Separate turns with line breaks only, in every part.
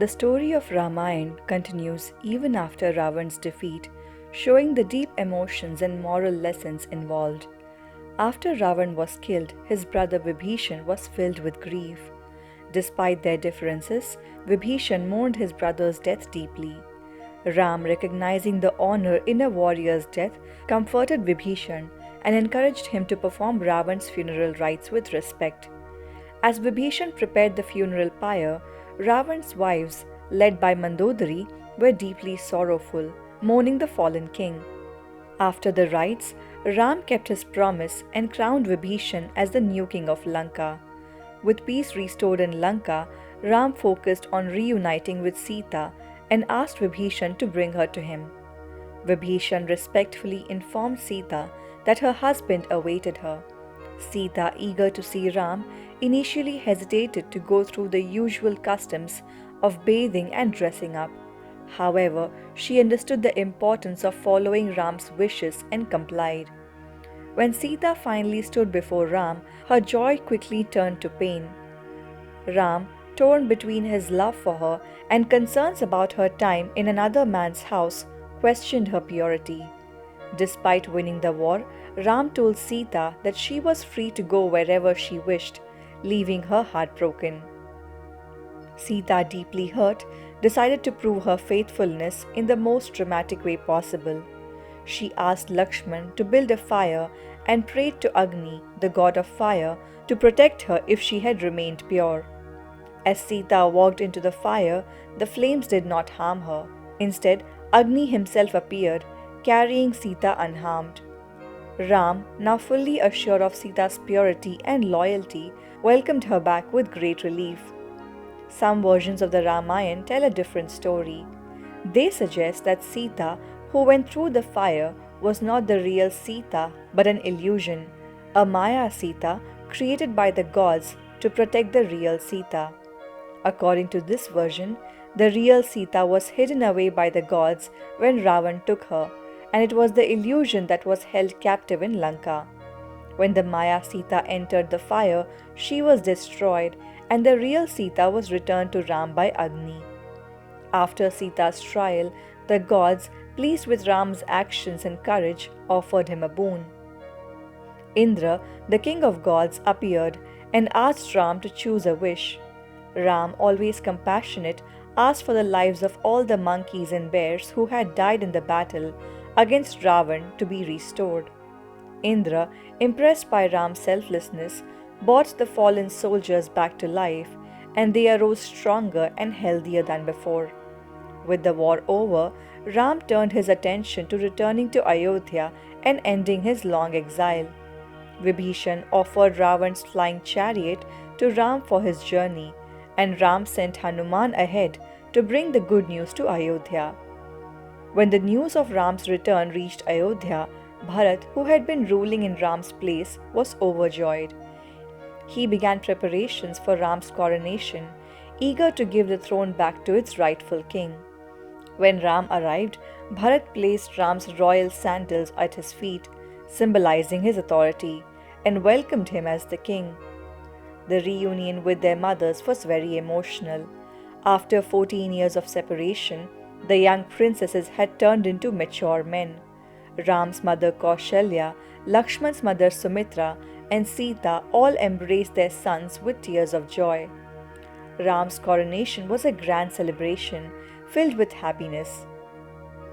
The story of Ramayana continues even after Ravan's defeat, showing the deep emotions and moral lessons involved. After Ravan was killed, his brother Vibhishana was filled with grief. Despite their differences, Vibhishana mourned his brother's death deeply. Ram, recognizing the honor in a warrior's death, comforted Vibhishana and encouraged him to perform Ravan's funeral rites with respect. As Vibhishana prepared the funeral pyre, Ravan's wives, led by Mandodari, were deeply sorrowful, mourning the fallen king. After the rites, Ram kept his promise and crowned Vibhishana as the new king of Lanka. With peace restored in Lanka, Ram focused on reuniting with Sita and asked Vibhishana to bring her to him. Vibhishana respectfully informed Sita that her husband awaited her. Sita, eager to see Ram, initially hesitated to go through the usual customs of bathing and dressing up. However, she understood the importance of following Ram's wishes and complied. When Sita finally stood before Ram, her joy quickly turned to pain. Ram, torn between his love for her and concerns about her time in another man's house, questioned her purity. Despite winning the war, Ram told Sita that she was free to go wherever she wished, leaving her heartbroken. Sita, deeply hurt, decided to prove her faithfulness in the most dramatic way possible. She asked Lakshman to build a fire and prayed to Agni, the god of fire, to protect her if she had remained pure. As Sita walked into the fire, the flames did not harm her. Instead, Agni himself appeared, carrying Sita unharmed. Ram, now fully assured of Sita's purity and loyalty, welcomed her back with great relief. Some versions of the Ramayana tell a different story. They suggest that Sita, who went through the fire, was not the real Sita but an illusion, a Maya Sita created by the gods to protect the real Sita. According to this version, the real Sita was hidden away by the gods when Ravan took her, and it was the illusion that was held captive in Lanka. When the Maya Sita entered the fire, she was destroyed, and the real Sita was returned to Ram by Agni. After Sita's trial, the gods, pleased with Ram's actions and courage, offered him a boon. Indra, the king of gods, appeared and asked Ram to choose a wish. Ram, always compassionate, asked for the lives of all the monkeys and bears who had died in the battle against Ravan to be restored. Indra, impressed by Ram's selflessness, brought the fallen soldiers back to life, and they arose stronger and healthier than before. With the war over, Ram turned his attention to returning to Ayodhya and ending his long exile. Vibhishana offered Ravan's flying chariot to Ram for his journey, and Ram sent Hanuman ahead to bring the good news to Ayodhya. When the news of Ram's return reached Ayodhya, Bharat, who had been ruling in Ram's place, was overjoyed. He began preparations for Ram's coronation, eager to give the throne back to its rightful king. When Ram arrived, Bharat placed Ram's royal sandals at his feet, symbolizing his authority, and welcomed him as the king. The reunion with their mothers was very emotional. After 14 years of separation, the young princesses had turned into mature men. Ram's mother Kaushalya, Lakshman's mother Sumitra, and Sita all embraced their sons with tears of joy. Ram's coronation was a grand celebration, filled with happiness.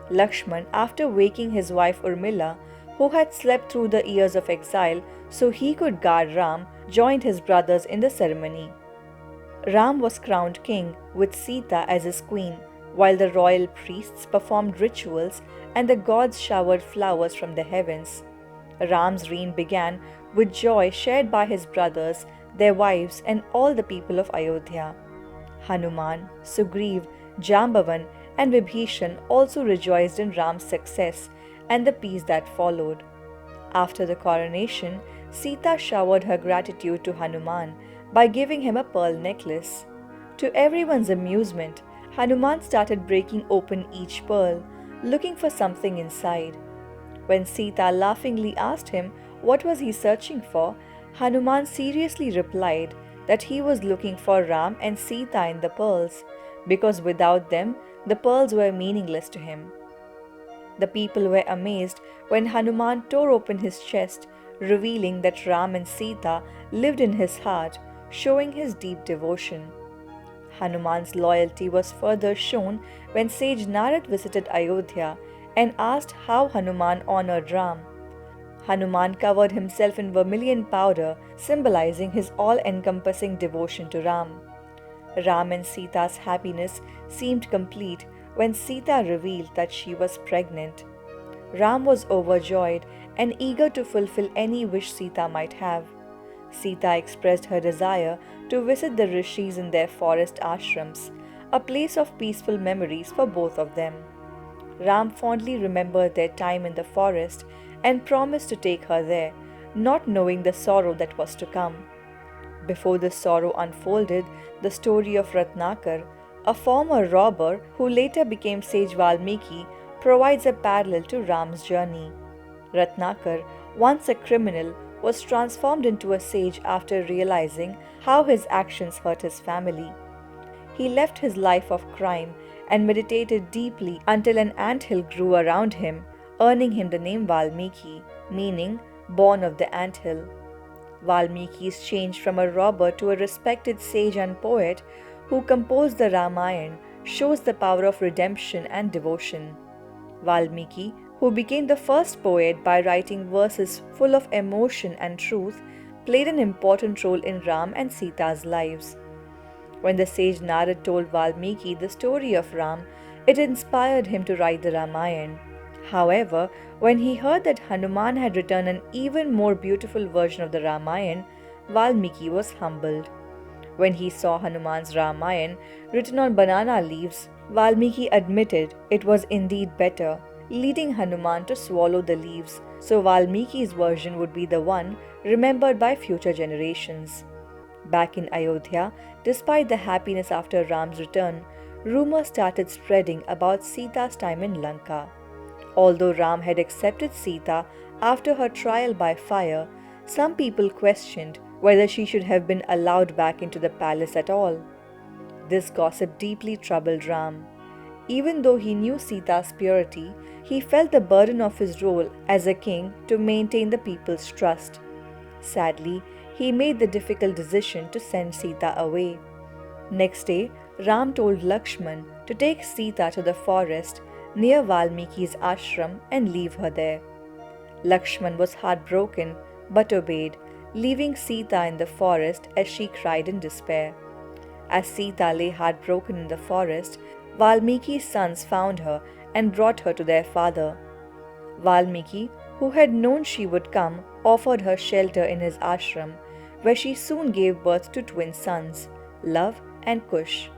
Lakshman, after waking his wife Urmila, who had slept through the years of exile so he could guard Ram, joined his brothers in the ceremony. Ram was crowned king with Sita as his queen, while the royal priests performed rituals and the gods showered flowers from the heavens. Ram's reign began with joy shared by his brothers, their wives, and all the people of Ayodhya. Hanuman, Sugriv, Jambavan, and Vibhishan also rejoiced in Ram's success and the peace that followed. After the coronation, Sita showered her gratitude to Hanuman by giving him a pearl necklace. To everyone's amusement, Hanuman started breaking open each pearl, looking for something inside. When Sita laughingly asked him what was he searching for, Hanuman seriously replied that he was looking for Ram and Sita in the pearls, because without them, the pearls were meaningless to him. The people were amazed when Hanuman tore open his chest, revealing that Ram and Sita lived in his heart, showing his deep devotion. Hanuman's loyalty was further shown when sage Narad visited Ayodhya and asked how Hanuman honored Ram. Hanuman covered himself in vermilion powder, symbolizing his all encompassing devotion to Ram. Ram and Sita's happiness seemed complete when Sita revealed that she was pregnant. Ram was overjoyed and eager to fulfill any wish Sita might have. Sita expressed her desire to visit the rishis in their forest ashrams, a place of peaceful memories for both of them. Ram fondly remembered their time in the forest and promised to take her there, not knowing the sorrow that was to come. Before this sorrow unfolded, the story of Ratnakar, a former robber who later became sage Valmiki, provides a parallel to Ram's journey. Ratnakar, once a criminal, was transformed into a sage after realizing how his actions hurt his family. He left his life of crime and meditated deeply until an anthill grew around him, earning him the name Valmiki, meaning born of the anthill. Valmiki's change from a robber to a respected sage and poet who composed the Ramayana shows the power of redemption and devotion. Valmiki, who became the first poet by writing verses full of emotion and truth, played an important role in Ram and Sita's lives. When the sage Narad told Valmiki the story of Ram, it inspired him to write the Ramayana. However, when he heard that Hanuman had written an even more beautiful version of the Ramayana, Valmiki was humbled. When he saw Hanuman's Ramayana written on banana leaves, Valmiki admitted it was indeed better, leading Hanuman to swallow the leaves, so Valmiki's version would be the one remembered by future generations. Back in Ayodhya, despite the happiness after Ram's return, rumors started spreading about Sita's time in Lanka. Although Ram had accepted Sita after her trial by fire, some people questioned whether she should have been allowed back into the palace at all. This gossip deeply troubled Ram. Even though he knew Sita's purity, he felt the burden of his role as a king to maintain the people's trust. Sadly, he made the difficult decision to send Sita away. Next day, Ram told Lakshman to take Sita to the forest near Valmiki's ashram and leave her there. Lakshman was heartbroken but obeyed, leaving Sita in the forest as she cried in despair. As Sita lay heartbroken in the forest, Valmiki's sons found her and brought her to their father. Valmiki, who had known she would come, offered her shelter in his ashram, where she soon gave birth to twin sons, Love and Kush.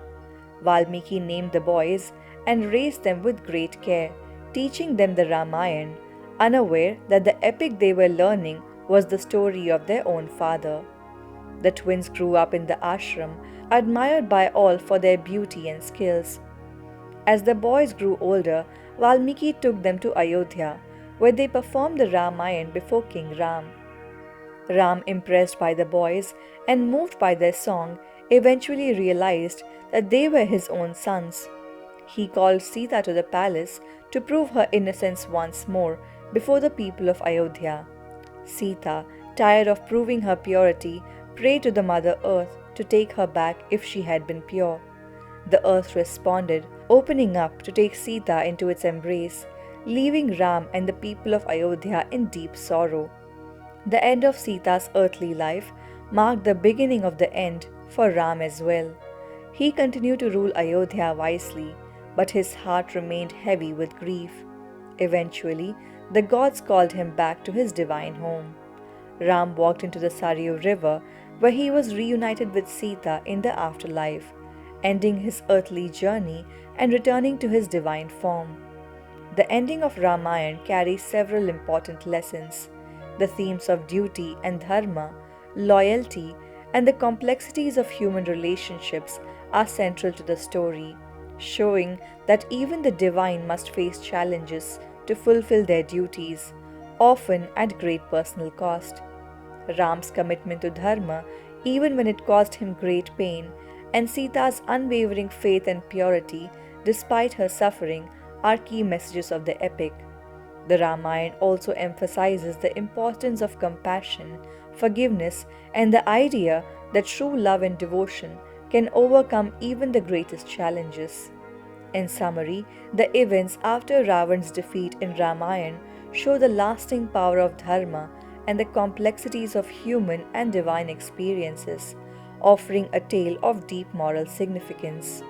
Valmiki named the boys and raised them with great care, teaching them the Ramayana, unaware that the epic they were learning was the story of their own father. The twins grew up in the ashram, admired by all for their beauty and skills. As the boys grew older, Valmiki took them to Ayodhya, where they performed the Ramayana before King Ram. Ram, impressed by the boys and moved by their song, eventually realized that they were his own sons. He called Sita to the palace to prove her innocence once more before the people of Ayodhya. Sita, tired of proving her purity, prayed to the Mother Earth to take her back if she had been pure. The earth responded, opening up to take Sita into its embrace, leaving Ram and the people of Ayodhya in deep sorrow. The end of Sita's earthly life marked the beginning of the end for Ram as well. He continued to rule Ayodhya wisely, but his heart remained heavy with grief. Eventually, the gods called him back to his divine home. Ram walked into the Saryu river, where he was reunited with Sita in the afterlife, ending his earthly journey and returning to his divine form. The ending of Ramayana carries several important lessons. The themes of duty and dharma, loyalty, and the complexities of human relationships are central to the story, showing that even the divine must face challenges to fulfill their duties, often at great personal cost. Ram's commitment to dharma, even when it caused him great pain, and Sita's unwavering faith and purity despite her suffering are key messages of the epic. The Ramayana also emphasizes the importance of compassion, forgiveness, and the idea that true love and devotion can overcome even the greatest challenges. In summary, the events after Ravan's defeat in Ramayana show the lasting power of Dharma and the complexities of human and divine experiences, offering a tale of deep moral significance.